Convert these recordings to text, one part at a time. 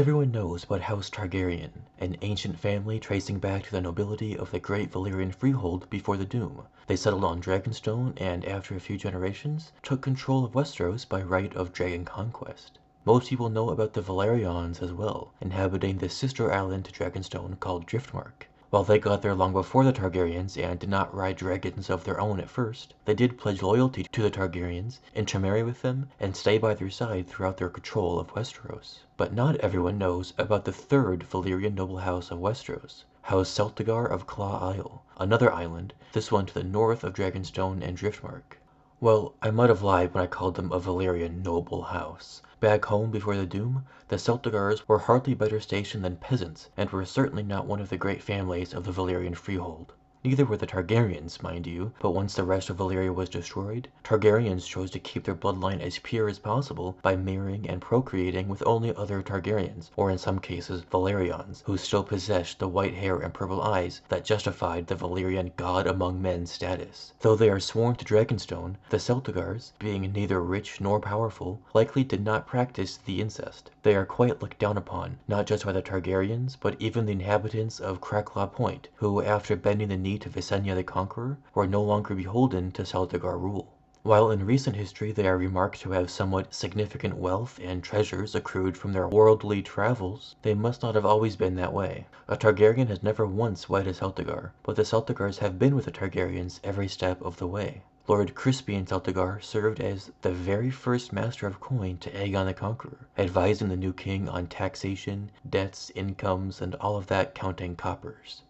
Everyone knows about House Targaryen, an ancient family tracing back to the nobility of the great Valyrian freehold before the Doom. They settled on Dragonstone and, after a few generations, took control of Westeros by right of dragon conquest. Most people know about the Velaryons as well, inhabiting the sister island to Dragonstone called Driftmark. While they got there long before the Targaryens and did not ride dragons of their own at first, they did pledge loyalty to the Targaryens, intermarry with them, and stay by their side throughout their control of Westeros. But not everyone knows about the third Valyrian noble house of Westeros, House Celtigar of Claw Isle, another island, this one to the north of Dragonstone and Driftmark. Well, I might have lied when I called them a Valyrian noble house. Back home before the Doom, the Celtigars were hardly better stationed than peasants, and were certainly not one of the great families of the Valyrian freehold. Neither were the Targaryens, mind you, but once the rest of Valyria was destroyed, Targaryens chose to keep their bloodline as pure as possible by marrying and procreating with only other Targaryens, or in some cases Velaryons, who still possessed the white hair and purple eyes that justified the Valyrian god among men status. Though they are sworn to Dragonstone, the Celtigars, being neither rich nor powerful, likely did not practice the incest. They are quite looked down upon, not just by the Targaryens, but even the inhabitants of Cracklaw Point, who, after bending the knee to Visenya the Conqueror, were no longer beholden to Celtigar rule. While in recent history they are remarked to have somewhat significant wealth and treasures accrued from their worldly travels, they must not have always been that way. A Targaryen has never once wed a Celtigar, but the Celtigars have been with the Targaryens every step of the way. Lord Crispian Celtigar served as the very first master of coin to Aegon the Conqueror, advising the new king on taxation, debts, incomes, and all of that counting coppers.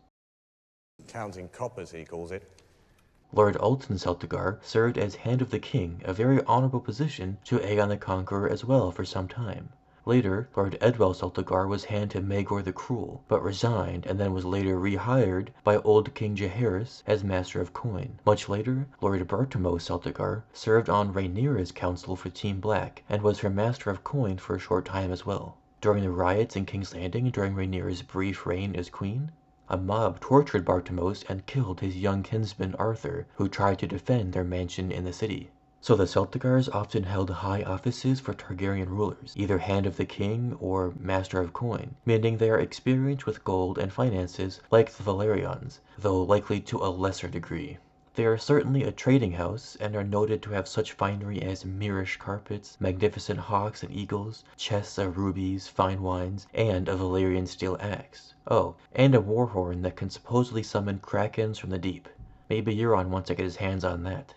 Counting coppers, he calls it. Lord Alton Celtigar served as Hand of the King, a very honorable position to Aegon the Conqueror as well for some time. Later, Lord Edwell Celtigar was Hand to Maegor the Cruel, but resigned and then was later rehired by old King Jaehaerys as Master of Coin. Much later, Lord Bartimos Celtigar served on Rhaenyra's council for Team Black and was her Master of Coin for a short time as well. During the riots in King's Landing during Rhaenyra's brief reign as queen, a mob tortured Bartimos and killed his young kinsman Arthur, who tried to defend their mansion in the city. So the Celtigars often held high offices for Targaryen rulers, either Hand of the King or Master of Coin, meaning they are experienced with gold and finances like the Velaryons, though likely to a lesser degree. They are certainly a trading house, and are noted to have such finery as Mirish carpets, magnificent hawks and eagles, chests of rubies, fine wines, and a Valyrian steel axe. Oh, and a war horn that can supposedly summon krakens from the deep. Maybe Euron wants to get his hands on that.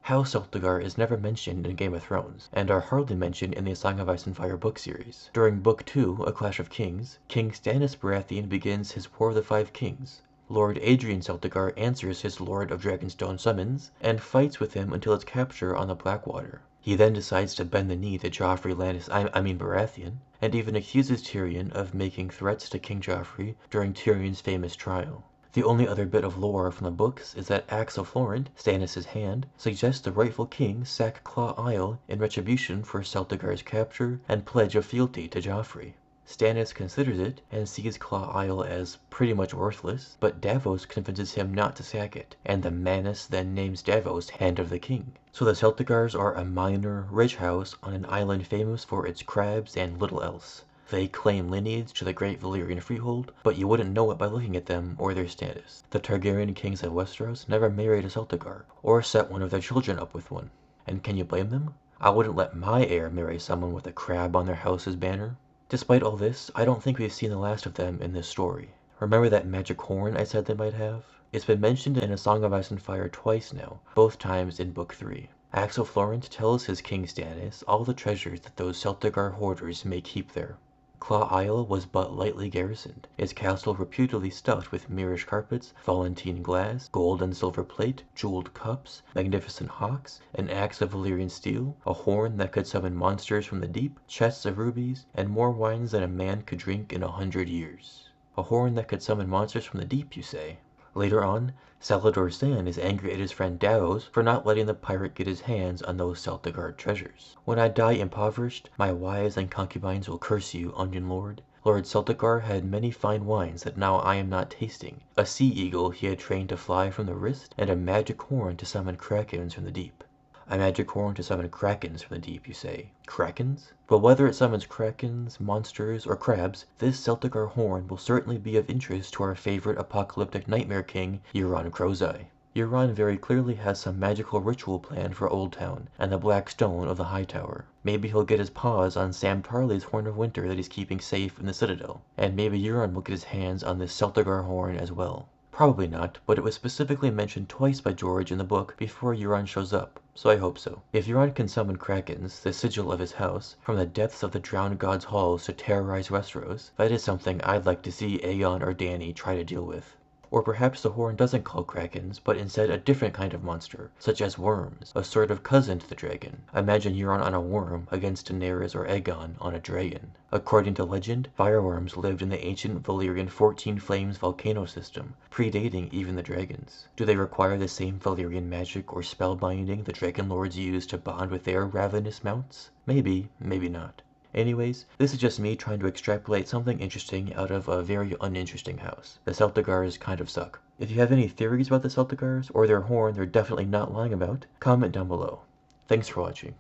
House Celtigar is never mentioned in Game of Thrones, and are hardly mentioned in the A Song of Ice and Fire book series. During Book 2, A Clash of Kings, King Stannis Baratheon begins his War of the Five Kings. Lord Adrian Celtigar answers his Lord of Dragonstone summons, and fights with him until his capture on the Blackwater. He then decides to bend the knee to Joffrey Baratheon, and even accuses Tyrion of making threats to King Joffrey during Tyrion's famous trial. The only other bit of lore from the books is that Axel Florent, Stannis' hand, suggests the rightful king sack Claw Isle in retribution for Celtigar's capture and pledge of fealty to Joffrey. Stannis considers it and sees Claw Isle as pretty much worthless, but Davos convinces him not to sack it, and the Manus then names Davos Hand of the King. So the Celtigars are a minor, rich house on an island famous for its crabs and little else. They claim lineage to the great Valyrian freehold, but you wouldn't know it by looking at them or their status. The Targaryen kings of Westeros never married a Celtigar, or set one of their children up with one. And can you blame them? I wouldn't let my heir marry someone with a crab on their house's banner. Despite all this, I don't think we've seen the last of them in this story. Remember that magic horn I said they might have? It's been mentioned in A Song of Ice and Fire twice now, both times in Book 3. Axel Florent tells his King Stannis all the treasures that those Celtigar hoarders may keep there. Claw Isle was but lightly garrisoned, its castle reputedly stuffed with Mirish carpets, Valentine glass, gold and silver plate, jeweled cups, magnificent hawks, an axe of Valyrian steel, a horn that could summon monsters from the deep, chests of rubies, and more wines than a man could drink in 100 years. A horn that could summon monsters from the deep, you say? Later on, Salladhor Saan is angry at his friend Davos for not letting the pirate get his hands on those Celtigar treasures. When I die impoverished, my wives and concubines will curse you, Onion Lord. Lord Celtigar had many fine wines that now I am not tasting, a sea eagle he had trained to fly from the wrist, and a magic horn to summon krakens from the deep. A magic horn to summon krakens from the deep, you say. Krakens? Well, whether it summons krakens, monsters, or crabs, this Celtigar horn will certainly be of interest to our favorite apocalyptic nightmare king, Euron Crowseye. Euron very clearly has some magical ritual planned for Old Town and the Black Stone of the High Tower. Maybe he'll get his paws on Sam Tarly's Horn of Winter that he's keeping safe in the Citadel. And maybe Euron will get his hands on this Celtigar horn as well. Probably not, but it was specifically mentioned twice by George in the book before Euron shows up, so I hope so. If Euron can summon krakens, the sigil of his house, from the depths of the drowned gods' halls to terrorize Westeros, that is something I'd like to see Aegon or Dany try to deal with. Or perhaps the horn doesn't call krakens, but instead a different kind of monster, such as worms, a sort of cousin to the dragon. Imagine Euron on a worm against Daenerys or Aegon on a dragon. According to legend, fireworms lived in the ancient Valyrian 14 Flames volcano system, predating even the dragons. Do they require the same Valyrian magic or spellbinding the dragon lords use to bond with their ravenous mounts? Maybe, maybe not. Anyways, this is just me trying to extrapolate something interesting out of a very uninteresting house. The Celtigars kind of suck. If you have any theories about the Celtigars, or their horn they're definitely not lying about, comment down below. Thanks for watching.